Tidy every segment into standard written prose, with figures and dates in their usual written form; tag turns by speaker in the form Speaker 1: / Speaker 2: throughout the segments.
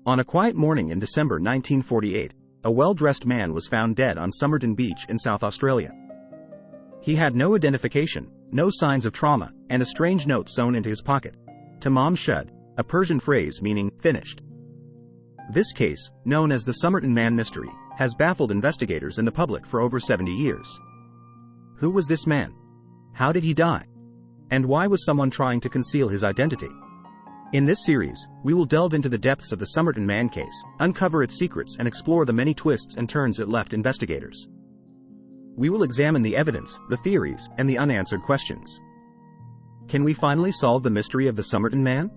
Speaker 1: On a quiet morning in December 1948, a well-dressed man was found dead on Somerton Beach in South Australia. He had no identification, no signs of trauma, and a strange note sewn into his pocket. Tamám, shud, a Persian phrase meaning finished. This case, known as the Somerton Man mystery, has baffled investigators and the public for over 70 years. Who was this man? How did he die? And why was someone trying to conceal his identity? In this series, we will delve into the depths of the Somerton Man case, uncover its secrets and explore the many twists and turns it left investigators. We will examine the evidence, the theories, and the unanswered questions. Can we finally solve the mystery of the Somerton Man?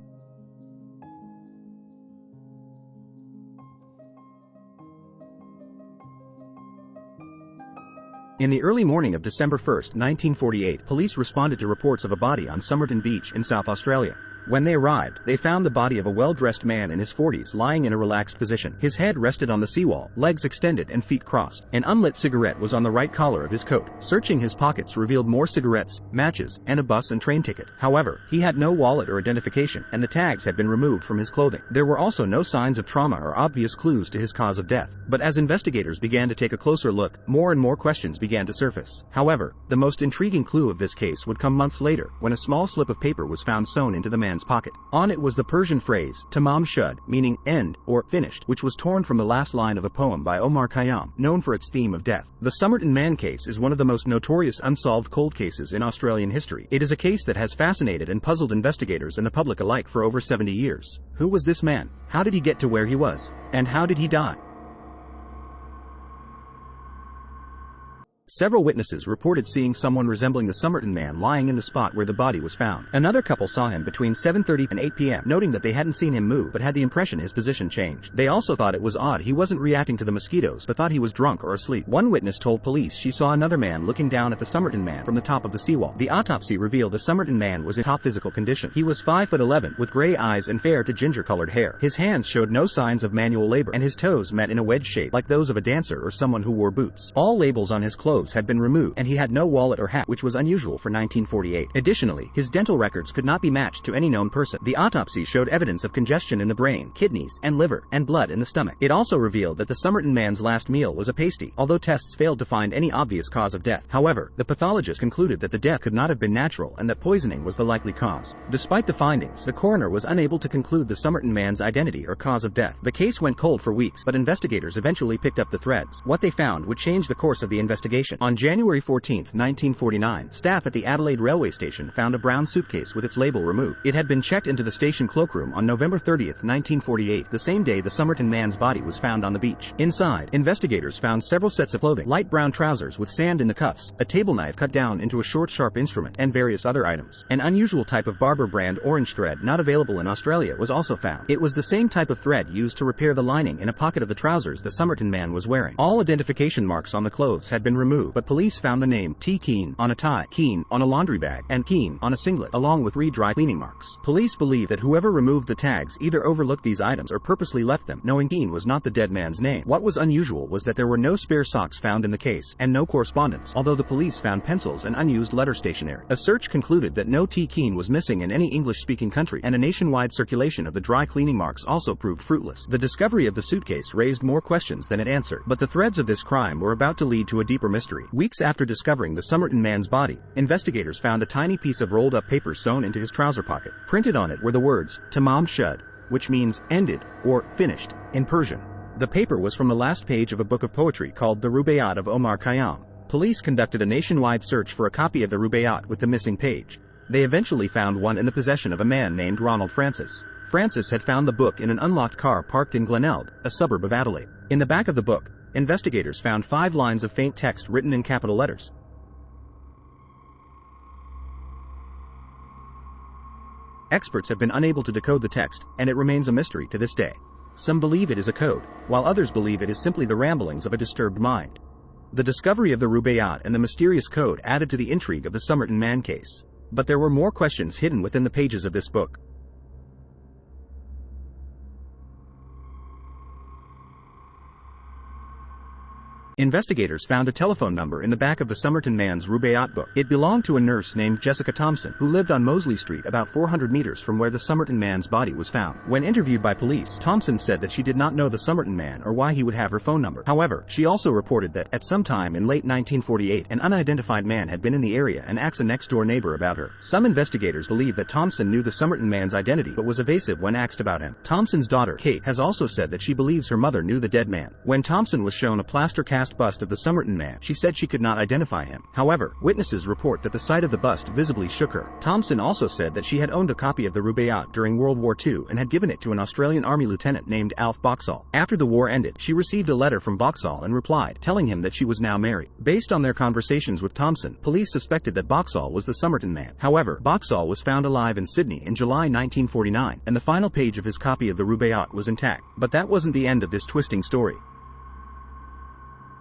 Speaker 1: In the early morning of December 1, 1948, police responded to reports of a body on Somerton Beach in South Australia. When they arrived, they found the body of a well-dressed man in his 40s lying in a relaxed position. His head rested on the seawall, legs extended and feet crossed. An unlit cigarette was on the right collar of his coat. Searching his pockets revealed more cigarettes, matches, and a bus and train ticket. However, he had no wallet or identification, and the tags had been removed from his clothing. There were also no signs of trauma or obvious clues to his cause of death. But as investigators began to take a closer look, more and more questions began to surface. However, the most intriguing clue of this case would come months later, when a small slip of paper was found sewn into the man's pocket. On it was the Persian phrase, tamám, shud, meaning end, or finished, which was torn from the last line of a poem by Omar Khayyam, known for its theme of death. The Somerton Man case is one of the most notorious unsolved cold cases in Australian history. It is a case that has fascinated and puzzled investigators and the public alike for over 70 years. Who was this man? How did he get to where he was? And how did he die? Several witnesses reported seeing someone resembling the Somerton Man lying in the spot where the body was found. Another couple saw him between 7:30 and 8 p.m., noting that they hadn't seen him move but had the impression his position changed. They also thought it was odd he wasn't reacting to the mosquitoes but thought he was drunk or asleep. One witness told police she saw another man looking down at the Somerton Man from the top of the seawall. The autopsy revealed the Somerton Man was in top physical condition. He was 5'11", with gray eyes and fair to ginger-colored hair. His hands showed no signs of manual labor, and his toes met in a wedge shape like those of a dancer or someone who wore boots. All labels on his clothes had been removed, and he had no wallet or hat, which was unusual for 1948. Additionally, his dental records could not be matched to any known person. The autopsy showed evidence of congestion in the brain, kidneys, and liver, and blood in the stomach. It also revealed that the Somerton Man's last meal was a pasty, although tests failed to find any obvious cause of death. However, the pathologist concluded that the death could not have been natural and that poisoning was the likely cause. Despite the findings, the coroner was unable to conclude the Somerton Man's identity or cause of death. The case went cold for weeks, but investigators eventually picked up the threads. What they found would change the course of the investigation. On January 14, 1949, staff at the Adelaide railway station found a brown suitcase with its label removed. It had been checked into the station cloakroom on November 30, 1948, the same day the Somerton Man's body was found on the beach. Inside, investigators found several sets of clothing, light brown trousers with sand in the cuffs, a table knife cut down into a short sharp instrument, and various other items. An unusual type of Barber brand orange thread not available in Australia was also found. It was the same type of thread used to repair the lining in a pocket of the trousers the Somerton Man was wearing. All identification marks on the clothes had been removed, but police found the name T. Keane on a tie, Keane on a laundry bag, and Keane on a singlet, along with 3 dry cleaning marks. Police believe that whoever removed the tags either overlooked these items or purposely left them, knowing Keane was not the dead man's name. What was unusual was that there were no spare socks found in the case, and no correspondence, although the police found pencils and unused letter stationery. A search concluded that no T. Keane was missing in any English-speaking country, and a nationwide circulation of the dry cleaning marks also proved fruitless. The discovery of the suitcase raised more questions than it answered, but the threads of this crime were about to lead to a deeper mystery. Weeks after discovering the Somerton Man's body, investigators found a tiny piece of rolled-up paper sewn into his trouser pocket. Printed on it were the words, tamám, shud, which means ended, or finished, in Persian. The paper was from the last page of a book of poetry called the Rubaiyat of Omar Khayyam. Police conducted a nationwide search for a copy of the Rubaiyat with the missing page. They eventually found one in the possession of a man named Ronald Francis. Francis had found the book in an unlocked car parked in Glenelg, a suburb of Adelaide. In the back of the book, investigators found 5 lines of faint text written in capital letters. Experts have been unable to decode the text, and it remains a mystery to this day. Some believe it is a code, while others believe it is simply the ramblings of a disturbed mind. The discovery of the Rubaiyat and the mysterious code added to the intrigue of the Somerton Man case. But there were more questions hidden within the pages of this book. Investigators found a telephone number in the back of the Somerton Man's Rubaiyat book. It belonged to a nurse named Jessica Thompson, who lived on Mosley Street about 400 meters from where the Somerton Man's body was found. When interviewed by police, Thompson said that she did not know the Somerton Man or why he would have her phone number. However, she also reported that, at some time in late 1948, an unidentified man had been in the area and asked a next-door neighbor about her. Some investigators believe that Thompson knew the Somerton Man's identity but was evasive when asked about him. Thompson's daughter, Kate, has also said that she believes her mother knew the dead man. When Thompson was shown a plaster cast bust of the Somerton Man, she said she could not identify him. However, witnesses report that the sight of the bust visibly shook her. Thompson also said that she had owned a copy of the Rubaiyat during World War II and had given it to an Australian Army lieutenant named Alf Boxall. After the war ended, she received a letter from Boxall and replied, telling him that she was now married. Based on their conversations with Thompson, police suspected that Boxall was the Somerton Man. However, Boxall was found alive in Sydney in July 1949, and the final page of his copy of the Rubaiyat was intact. But that wasn't the end of this twisting story.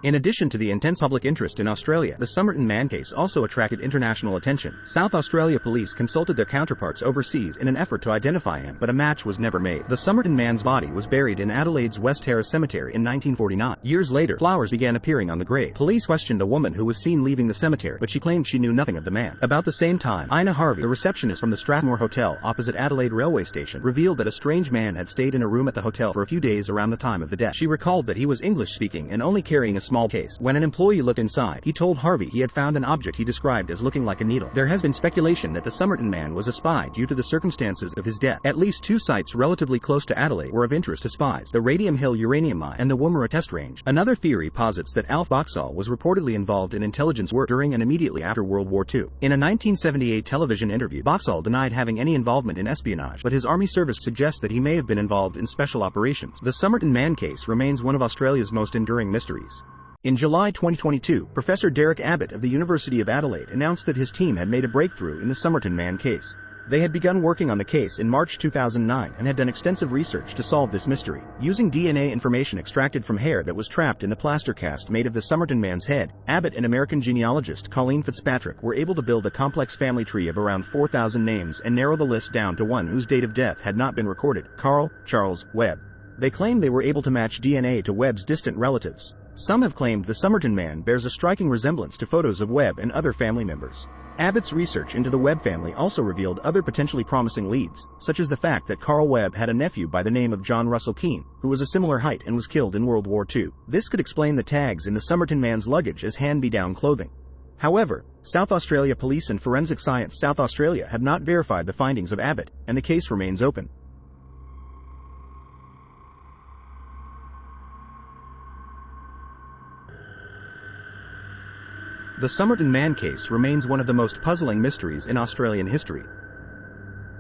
Speaker 1: In addition to the intense public interest in Australia, the Somerton Man case also attracted international attention. South Australia police consulted their counterparts overseas in an effort to identify him, but a match was never made. The Somerton Man's body was buried in Adelaide's West Terrace Cemetery in 1949. Years later, flowers began appearing on the grave. Police questioned a woman who was seen leaving the cemetery, but she claimed she knew nothing of the man. About the same time, Ina Harvey, the receptionist from the Strathmore Hotel opposite Adelaide Railway Station, revealed that a strange man had stayed in a room at the hotel for a few days around the time of the death. She recalled that he was English-speaking and only carrying a small case. When an employee looked inside, he told Harvey he had found an object he described as looking like a needle. There has been speculation that the Somerton Man was a spy due to the circumstances of his death. At least two sites relatively close to Adelaide were of interest to spies: the Radium Hill uranium mine and the Woomera test range. Another theory posits that Alf Boxall was reportedly involved in intelligence work during and immediately after World War II. In a 1978 television interview, Boxall denied having any involvement in espionage, but his army service suggests that he may have been involved in special operations. The Somerton Man case remains one of Australia's most enduring mysteries. In July 2022, Professor Derek Abbott of the University of Adelaide announced that his team had made a breakthrough in the Somerton Man case. They had begun working on the case in March 2009 and had done extensive research to solve this mystery. Using DNA information extracted from hair that was trapped in the plaster cast made of the Somerton Man's head, Abbott and American genealogist Colleen Fitzpatrick were able to build a complex family tree of around 4,000 names and narrow the list down to one whose date of death had not been recorded: Carl Charles Webb. They claim they were able to match DNA to Webb's distant relatives. Some have claimed the Somerton Man bears a striking resemblance to photos of Webb and other family members. Abbott's research into the Webb family also revealed other potentially promising leads, such as the fact that Carl Webb had a nephew by the name of John Russell Keene, who was a similar height and was killed in World War II. This could explain the tags in the Somerton Man's luggage as hand-me-down clothing. However, South Australia Police and Forensic Science South Australia have not verified the findings of Abbott, and the case remains open. The Somerton Man case remains one of the most puzzling mysteries in Australian history.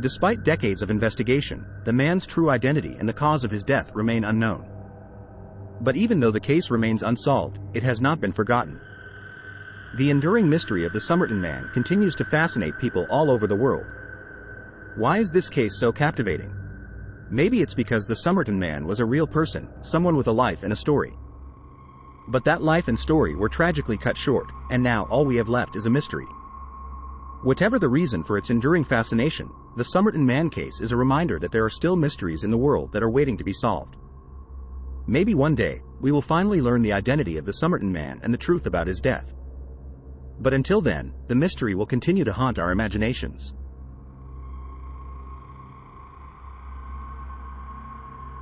Speaker 1: Despite decades of investigation, the man's true identity and the cause of his death remain unknown. But even though the case remains unsolved, it has not been forgotten. The enduring mystery of the Somerton Man continues to fascinate people all over the world. Why is this case so captivating? Maybe it's because the Somerton Man was a real person, someone with a life and a story. But that life and story were tragically cut short, and now all we have left is a mystery. Whatever the reason for its enduring fascination, the Somerton Man case is a reminder that there are still mysteries in the world that are waiting to be solved. Maybe one day, we will finally learn the identity of the Somerton Man and the truth about his death. But until then, the mystery will continue to haunt our imaginations.